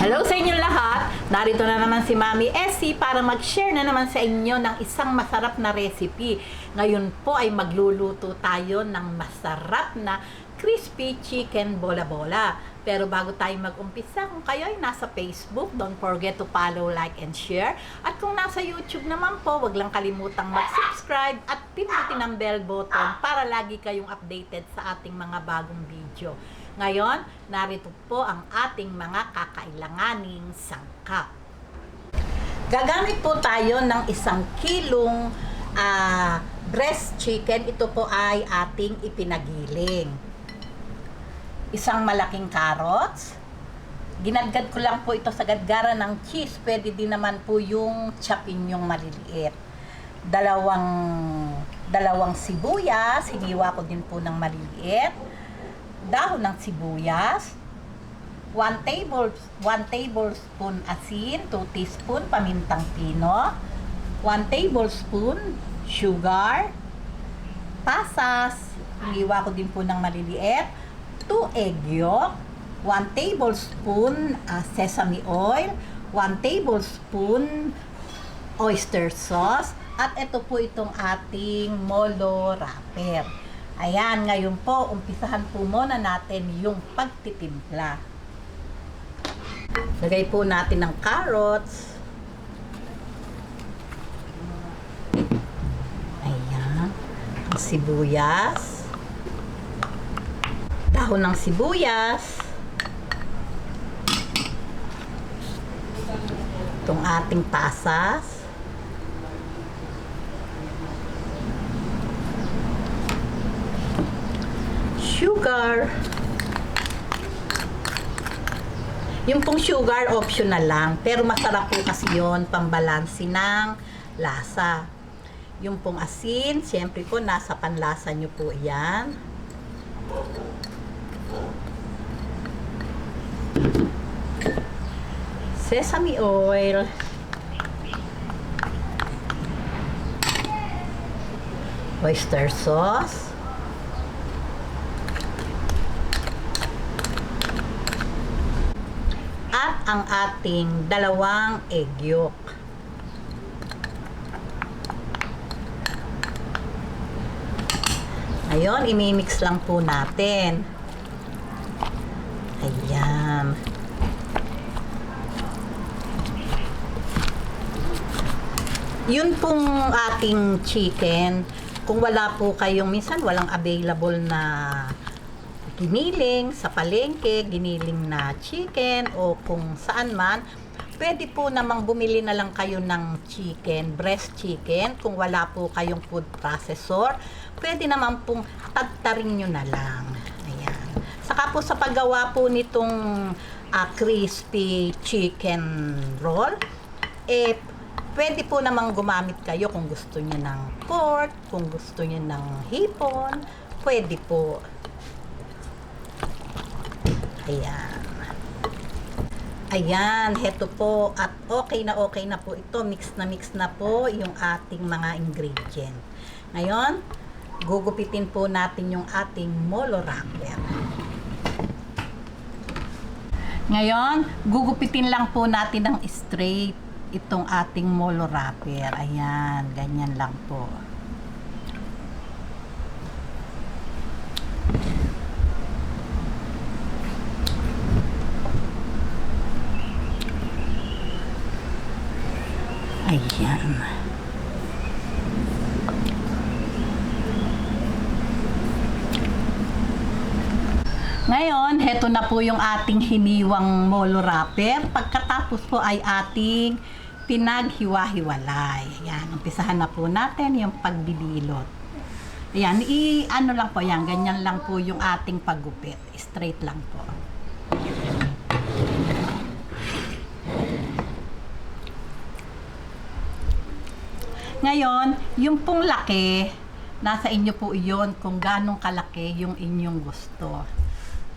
Hello sa inyo lahat! Narito na naman si Mami Essie para mag-share na naman sa inyo ng isang masarap na recipe. Ngayon po ay magluluto tayo ng masarap na crispy chicken bola-bola. Pero bago tayo mag-umpisa, kung kayo ay nasa Facebook, don't forget to follow, like, and share. At kung nasa YouTube naman po, wag lang kalimutang mag-subscribe at pindutin ang bell button para lagi kayong updated sa ating mga bagong video. Ngayon, narito po ang ating mga kakailanganing sangkap. Gagamit po tayo ng 1 kilong breast chicken. Ito po ay ating ipinagiling. Isang malaking carrots. Ginadgad ko lang po ito sa gadgaran ng cheese. Pwede din naman po yung chapinyong maliliit. Dalawang sibuyas. Hiniwa ko din po ng maliliit. Dahon ng sibuyas, 1 tablespoon asin, 2 teaspoon pamintang pino, 1 tablespoon sugar, pasas, iniwa ko din po ng maliliit, 2 egg yolk, 1 tablespoon sesame oil, 1 tablespoon oyster sauce, at ito po itong ating molo wrapper. Ayan, ngayon po, umpisahan po muna natin yung pagtitimpla. Lagay po natin ng carrots. Ayan, ang sibuyas. Dahon ng sibuyas. Itong ating pasas. Sugar. Yung pong sugar optional lang, pero masarap po kasi yon, pambalansi ng lasa. Yung pong asin, siyempre po nasa panlasa nyo po yan. Sesame oil. Oyster sauce. At ang ating 2 egg yolk. Ngayon, imimix lang po natin. Ayan. Yun pong ating chicken. Kung wala po kayong, minsan walang available na giniling sa palengke, giniling na chicken o kung saan man, pwede po namang bumili na lang kayo ng chicken, breast chicken. Kung wala po kayong food processor, pwede naman pong tagtarin nyo na lang. Ayan. Saka po sa paggawa po nitong crispy chicken roll, pwede po namang gumamit kayo kung gusto nyo ng pork, kung gusto nyo ng hipon, pwede po. Ayan. Ayan, heto po. At okay na po ito. Mix na po yung ating mga ingredient. Ngayon, gugupitin po natin yung ating molo wrapper. Ngayon, gugupitin lang po natin ng straight itong ating molo wrapper. Ayan, ganyan lang po. Ayan. Ngayon, heto na po yung ating hiniwang molo wrapper. Pagkatapos po ay ating pinaghiwa-hiwalay. Ayan, umpisahan na po natin yung pagbibilot. Ayan, ano lang po yan, ganyan lang po yung ating paggupit. Straight lang po. Ngayon, yung pong laki, nasa inyo po iyon kung ganong kalaki yung inyong gusto.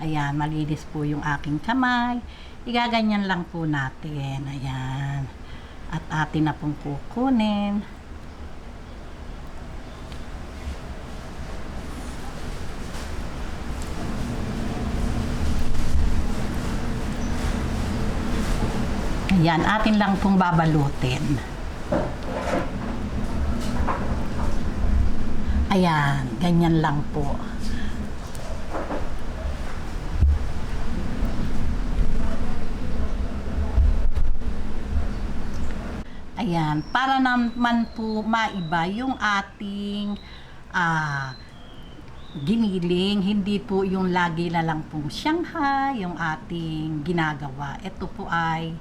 Ayan, malinis po yung aking kamay. Igaganyan lang po natin. Ayan. At atin na pong kukunin. Ayan, atin lang pong babalutin. Ayan, ganyan lang po. Ayan, para naman po maiba yung ating giniling, hindi po yung lagi na lang pong Shanghai yung ating ginagawa. Ito po ay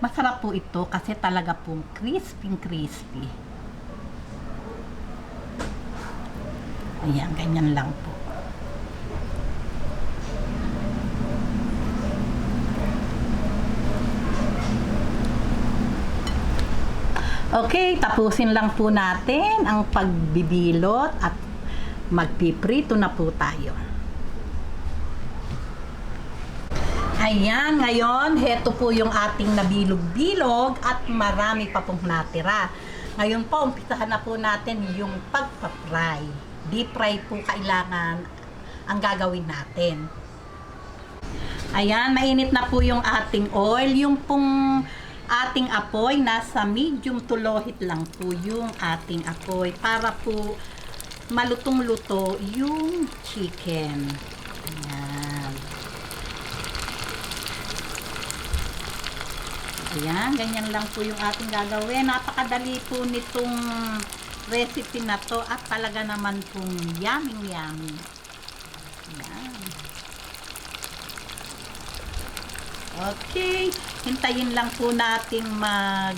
masarap po ito kasi talaga pong crispy. Ayan, ganyan lang po. Okay, tapusin lang po natin ang pagbibilot at magpiprito na po tayo. Ayan, ngayon, heto po yung ating nabilog-bilog at marami pa pong natira. Ngayon po, umpisahan na po natin yung pagpa-fry. Deep fry po kailangan ang gagawin natin. Ayan, mainit na po yung ating oil. Yung pong ating apoy, nasa medium to low heat lang po yung ating apoy para po malutong-luto yung chicken. Ayan. Ayan, ganyan lang po yung ating gagawin. Napakadali po nitong recipe na to at talaga naman pong yummy. Ayan. Okay, hintayin lang po natin mag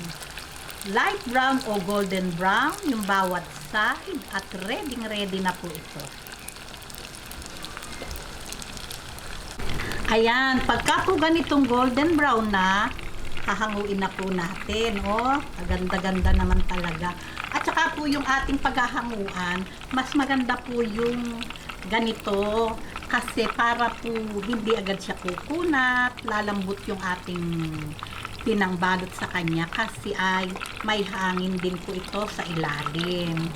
light brown o golden brown yung bawat side at ready na po ito. Ayan, pagka po ganitong golden brown na, hahanguin na po natin. Oh, ganda-ganda naman talaga. At saka po yung ating paghahanguan, mas maganda po yung ganito kasi para po hindi agad siya kukunat, lalambot yung ating pinangbalot sa kanya kasi ay may hangin din po ito sa ilalim.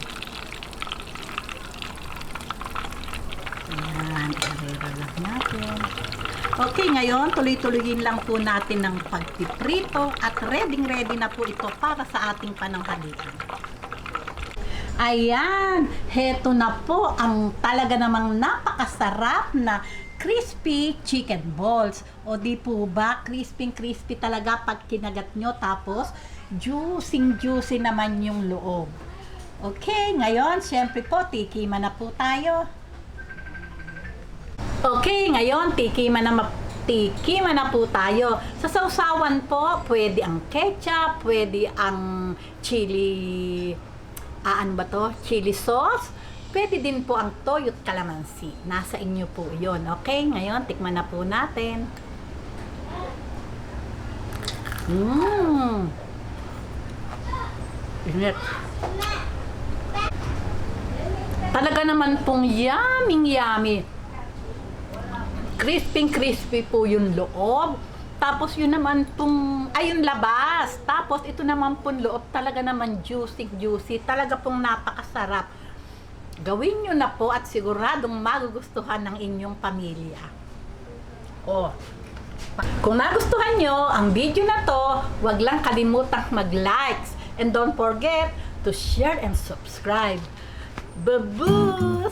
Ayan, i-arera lang natin. Okay, ngayon tuloy-tuloyin lang po natin ng pagpiprito at ready na po ito para sa ating pananghalian. Ayan, heto na po ang talaga namang napakasarap na crispy chicken balls. O di po ba, crispy talaga pag kinagat nyo, tapos juicy naman yung loob. Okay, ngayon, syempre po, tikiman na po tayo. Okay, ngayon, tikiman na po tayo. Sa sausawan po, pwede ang ketchup, pwede ang chili chili sauce. Pwede din po ang toyo't calamansi. Nasa inyo po yon. Okay, ngayon, tikman na po natin. Init. Talaga naman pong yummy. Crispy po yung loob. Tapos yun naman pong, yung labas. Tapos ito naman pong loob, talaga naman juicy. Talaga pong napakasarap. Gawin nyo na po at siguradong magugustuhan ng inyong pamilya. Kung nagustuhan nyo ang video na to, huwag lang kalimutang mag-likes. And don't forget to share and subscribe. Baboos!